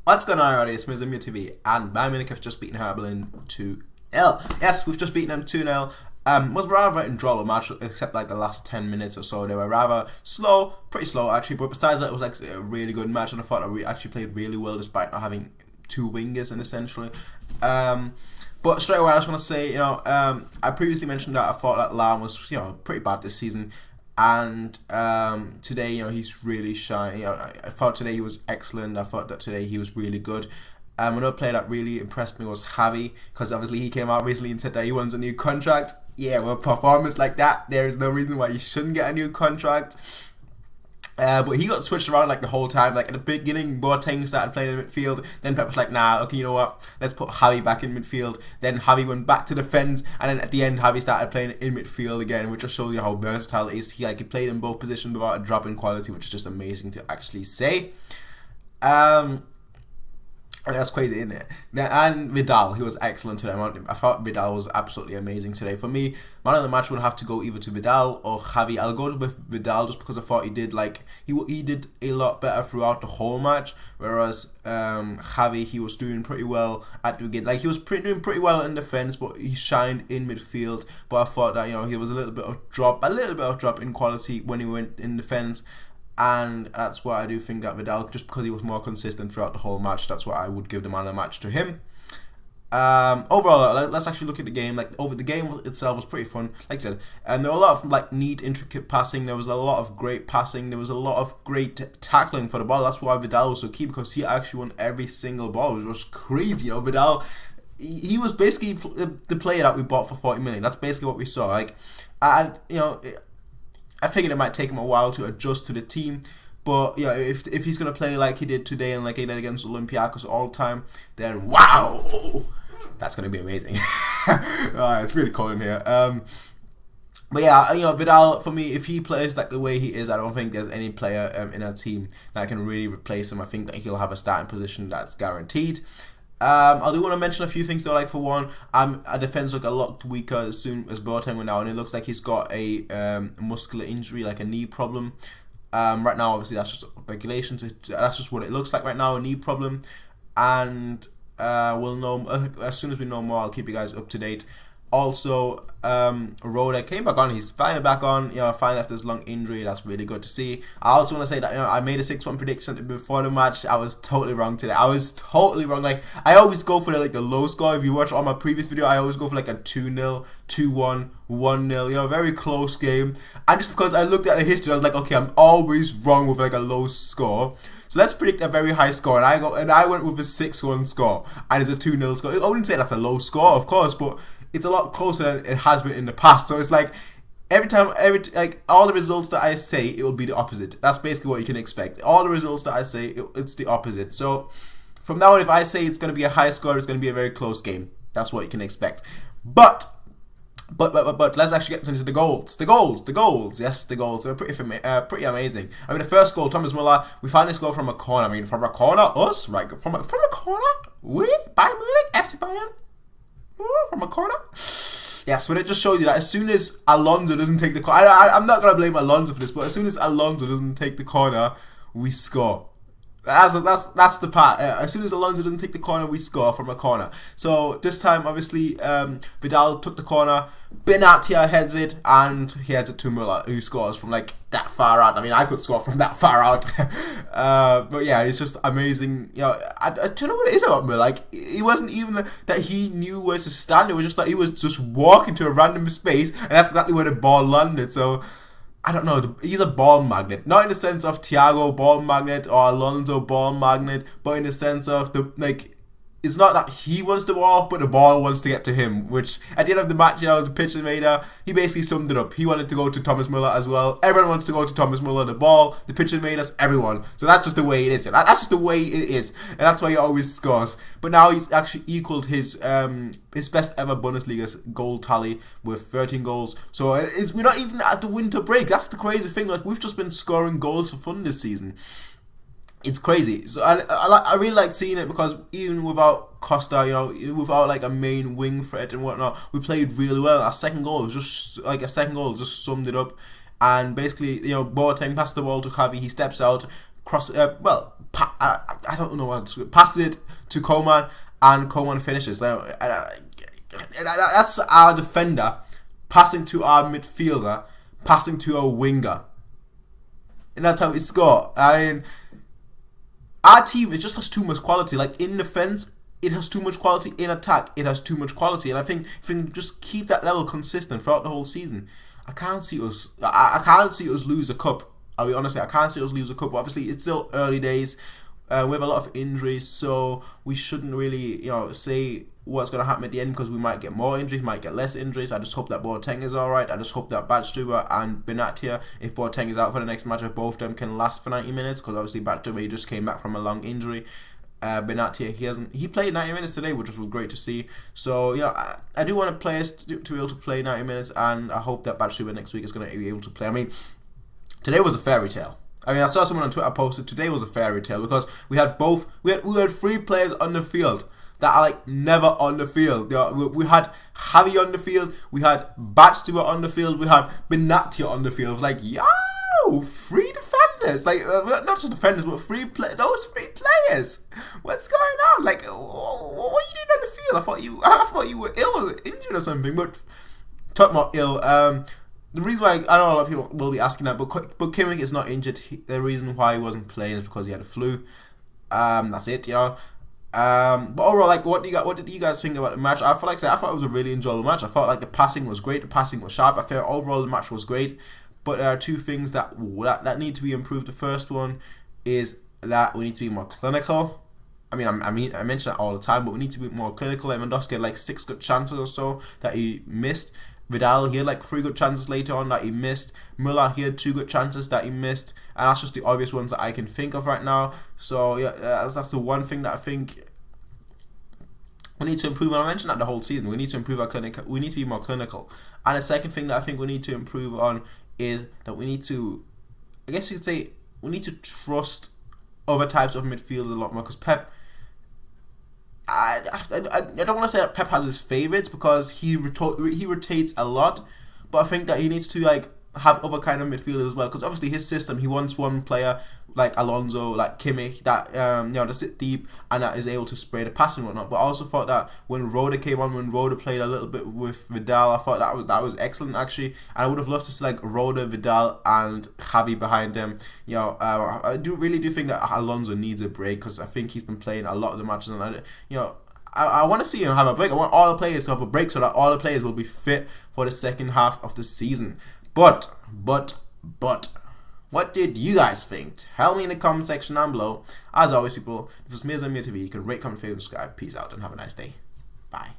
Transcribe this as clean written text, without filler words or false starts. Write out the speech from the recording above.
What's going on, everybody? It's Mizim TV, and Bayern Munich have just beaten Hertha 2-0. Yes, we've just beaten them 2-0. Was rather an enjoyable match, except like the last 10 minutes or so. They were rather slow, pretty slow actually, but besides that, it was like a really good match, and I thought that we actually played really well despite not having two wingers in essentially. But straight away, I just want to say, I previously mentioned that I thought that Lam was, pretty bad this season. And today, he's really shining. I thought today he was excellent. I thought that today he was really good. Another player that really impressed me was Javi, because obviously he came out recently and said that he wants a new contract. Yeah, with a performance like that, there is no reason why he shouldn't get a new contract. But he got switched around like the whole time. Like at the beginning, Boateng started playing in midfield. Then Pep was like, nah, okay, you know what? Let's put Javi back in midfield. Then Javi went back to defense, and then at the end, Javi started playing in midfield again, which just shows you how versatile it is. He played in both positions without a drop in quality, which is just amazing to actually say. That's crazy, isn't it? And Vidal, he was excellent today. I thought Vidal was absolutely amazing today. For me, man of the match would have to go either to Vidal or Javi. I'll go with Vidal just because I thought he did he did a lot better throughout the whole match. Whereas Javi, he was doing pretty well at the beginning. He was doing pretty well in defense, but he shined in midfield. But I thought that he was a little bit of drop in quality when he went in defense. And that's why I do think that Vidal, just because he was more consistent throughout the whole match, that's why I would give the man of the match to him. Overall, let's actually look at the game. The game itself was pretty fun. Like I said, and there were a lot of neat, intricate passing. There was a lot of great passing. There was a lot of great tackling for the ball. That's why Vidal was so key, because he actually won every single ball. It was just crazy. Vidal, he was basically the player that we bought for 40 million. That's basically what we saw. I figured it might take him a while to adjust to the team, but if he's gonna play like he did today and like he did against Olympiacos all the time, then wow, that's gonna be amazing. It's really cold in here. But yeah, Vidal, for me, if he plays like the way he is, I don't think there's any player in our team that can really replace him. I think that he'll have a starting position that's guaranteed. I do want to mention a few things though. For one, our defense looked a lot weaker as soon as Boateng went out, and it looks like he's got a muscular injury, like a knee problem. Right now, obviously, that's just speculation. So that's just what it looks like right now, a knee problem. And we'll know as soon as we know more. I'll keep you guys up to date. Also, Rhoda came back on. He's finally back on. Finally after his long injury. That's really good to see. I also want to say that I made a 6-1 prediction before the match. I was totally wrong today. I was totally wrong. I always go for the low score. If you watch all my previous video, I always go for a 2-0, 2-1, 1-0. Very close game. And just because I looked at the history, I was like, okay, I'm always wrong with a low score. So let's predict a very high score, and I went with a 6-1 score, and it's a 2-0 score. I wouldn't say that's a low score, of course, but it's a lot closer than it has been in the past. So it's every time, all the results that I say, it will be the opposite. That's basically what you can expect. All the results that I say, it's the opposite. So from now on, if I say it's going to be a high score, it's going to be a very close game. That's what you can expect. But let's actually get into the goals. The goals. Yes, the goals. They're pretty amazing. The first goal, Thomas Müller, we finally scored from a corner. From a corner, us, right? From a corner? We? Bayern Munich? FC Bayern? From a corner? Yes, but it just shows you that as soon as Alonso doesn't take the corner, I'm not going to blame Alonso for this, but as soon as Alonso doesn't take the corner, we score. That's the part. As soon as Alonso doesn't take the corner, we score from a corner. So this time, obviously, Vidal took the corner, Benatia heads it, and he heads it to Müller, who scores from that far out. I could score from that far out. But yeah, it's just amazing. I don't know what it is about Müller. It wasn't even that he knew where to stand. It was just he was just walking to a random space, and that's exactly where the ball landed. So I don't know, he's a ball magnet. Not in the sense of Thiago ball magnet or Alonso ball magnet, but in the sense of it's not that he wants the ball, but the ball wants to get to him. Which at the end of the match, the pitch invader, he basically summed it up. He wanted to go to Thomas Müller as well. Everyone wants to go to Thomas Müller. The ball, the pitch invaders, everyone. So that's just the way it is. That's just the way it is, and that's why he always scores. But now he's actually equaled his best ever Bundesliga goal tally with 13 goals. So we're not even at the winter break. That's the crazy thing. We've just been scoring goals for fun this season. It's crazy. So I really like seeing it, because even without Costa, without a main wing threat and whatnot, we played really well. Our second goal was just summed it up. And basically, Boateng passed the ball to Javi. He steps out, I don't know what to passes it to Coman, and Coman finishes. That's our defender passing to our midfielder, passing to our winger, and that's how we score. I mean, our team, it just has too much quality. Like in defense, it has too much quality. In attack, it has too much quality. And I think if we can just keep that level consistent throughout the whole season, I can't see us lose a cup. I'll be honest, I can't see us lose a cup. But obviously, it's still early days. We have a lot of injuries, so we shouldn't really, say what's going to happen at the end, because we might get more injuries, might get less injuries. I just hope that Boateng is alright. I just hope that Badstuber and Benatia, if Boateng is out for the next match, if both of them can last for 90 minutes, because obviously Badstuber, he just came back from a long injury. Benatia, he played 90 minutes today, which was great to see. So I do want players to be able to play 90 minutes, and I hope that Badstuber next week is going to be able to play. I mean, today was a fairy tale. I saw someone on Twitter posted today was a fairy tale, because we had 3 players on the field that are like never on the field. We had Javi on the field, we had Badstuber on the field, we had Benatia on the field. It was like, 3 defenders, like not just defenders, but those 3 players. What's going on? Like, what are you doing on the field? I thought you were ill or injured or something. But talking about ill, the reason why I know a lot of people will be asking that, but Kimmich is not injured. The reason why he wasn't playing is because he had a flu. That's it, But overall, like, what did you guys think about the match? I thought it was a really enjoyable match. I felt like the passing was great. The passing was sharp. I felt overall the match was great. But there are 2 things that need to be improved. The first one is that we need to be more clinical. I mention that all the time, but we need to be more clinical. Lewandowski had like 6 good chances or so that he missed. Vidal, he had like 3 good chances later on that he missed. Müller, he had 2 good chances that he missed. And that's just the obvious ones that I can think of right now. So that's the one thing that I think we need to improve on. I mentioned that the whole season. We need to improve our clinical. We need to be more clinical. And the second thing that I think we need to improve on is that we need to, I guess you could say, we need to trust other types of midfielders a lot more. Because Pep, I don't want to say that Pep has his favourites, because he rotates a lot, but I think that he needs to like have other kind of midfielders as well, because obviously his system, he wants one player like Alonso, like Kimmich, that to sit deep and that is able to spray the pass and whatnot. But I also thought that when Rode came on, when Rode played a little bit with Vidal, I thought that was excellent actually. And I would have loved to see like Rode, Vidal, and Javi behind them. I really do think that Alonso needs a break, because I think he's been playing a lot of the matches, and I want to see him have a break. I want all the players to have a break, so that all the players will be fit for the second half of the season. But what did you guys think? Tell me in the comment section down below. As always, people, this is me, TV. You can rate, comment, favorite, subscribe. Peace out and have a nice day. Bye.